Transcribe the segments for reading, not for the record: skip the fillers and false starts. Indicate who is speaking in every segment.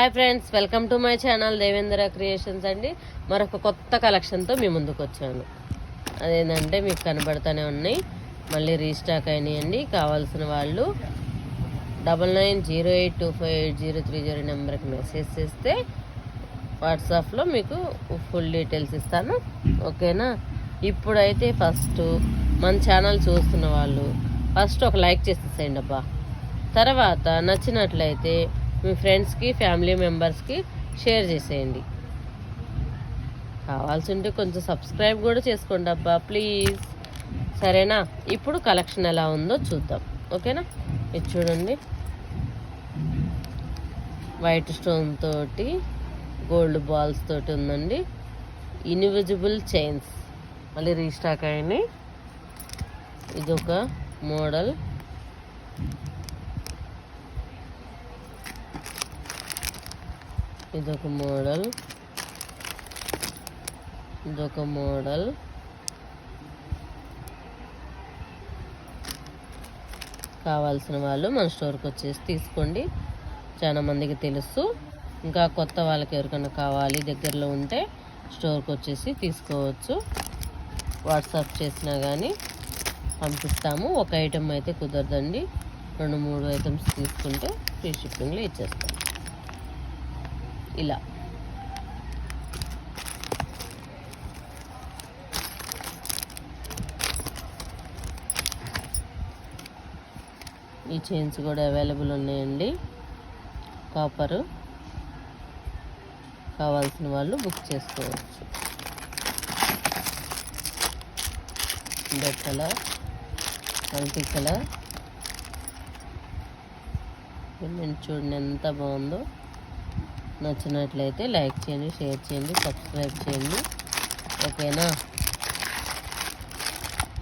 Speaker 1: Hi friends, welcome to my channel Devendra creations అండి. మరొక కొత్త కలెక్షన్తో మీ ముందుకు వచ్చాను. అదేంటంటే మీకు కనబడుతూనే ఉన్నాయి, మళ్ళీ రీస్టాక్ అయినాయండి. కావాల్సిన వాళ్ళు 9908258030 నెంబర్కి మెసేజ్ చేస్తే వాట్సాప్లో మీకు ఫుల్ డీటెయిల్స్ ఇస్తాను, ఓకేనా. ఇప్పుడైతే ఫస్ట్ మన ఛానల్ చూస్తున్న వాళ్ళు ఫస్ట్ ఒక లైక్ చేసేసేయండి అబ్బా. తర్వాత నచ్చినట్లయితే మీ ఫ్రెండ్స్కి ఫ్యామిలీ మెంబర్స్కి షేర్ చేసేయండి. కావాల్సి ఉంటే కొంచెం సబ్స్క్రైబ్ కూడా చేసుకోండి అబ్బా ప్లీజ్, సరేనా. ఇప్పుడు కలెక్షన్ ఎలా ఉందో చూద్దాం, ఓకేనా. ఇది చూడండి, వైట్ స్టోన్ తోటి గోల్డ్ బాల్స్ తోటి ఉందండి. ఇన్విజిబుల్ చైన్స్ మళ్ళీ రీస్టాక్ అయినాయి. ఇదొక మోడల్, ఇదొక మోడల్, ఇదొక మోడల్. కావాల్సిన వాళ్ళు మన స్టోర్కి వచ్చేసి తీసుకోండి, చాలా మందికి తెలుసు. ఇంకా కొత్త వాళ్ళకి ఎవరికైనా కావాలి దగ్గరలో ఉంటే స్టోర్కి వచ్చేసి తీసుకోవచ్చు. వాట్సాప్ చేసినా కానీ పంపిస్తాము. ఒక ఐటెం అయితే కుదరదండి, 2-3 ఐటమ్స్ తీసుకుంటే ఫ్రీ షిప్పింగ్లో ఇచ్చేస్తాం. ఇలా ఈ చైన్స్ కూడా అవైలబుల్ ఉన్నాయండి, కాపరు. కావాల్సిన వాళ్ళు బుక్ చేసుకోవచ్చు. Red colour, multi colour. చూడండి ఎంత బాగుందో. నచ్చినట్లయితే లైక్ చేయండి, షేర్ చేయండి, సబ్స్క్రైబ్ చేయండి, ఓకేనా.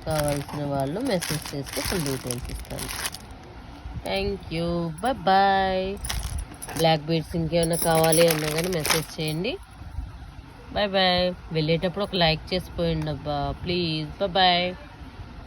Speaker 1: కావాల్సిన వాళ్ళు మెసేజ్ చేస్తే ఫుల్ డీటెయిల్స్ ఇస్తాను. Thank you, bye. Black beads ఇంకేమైనా కావాలి అన్నా కానీ మెసేజ్ చేయండి. బాయ్. వెళ్ళేటప్పుడు ఒక లైక్ చేసిపోయిండి అబ్బా ప్లీజ్. బాయ్.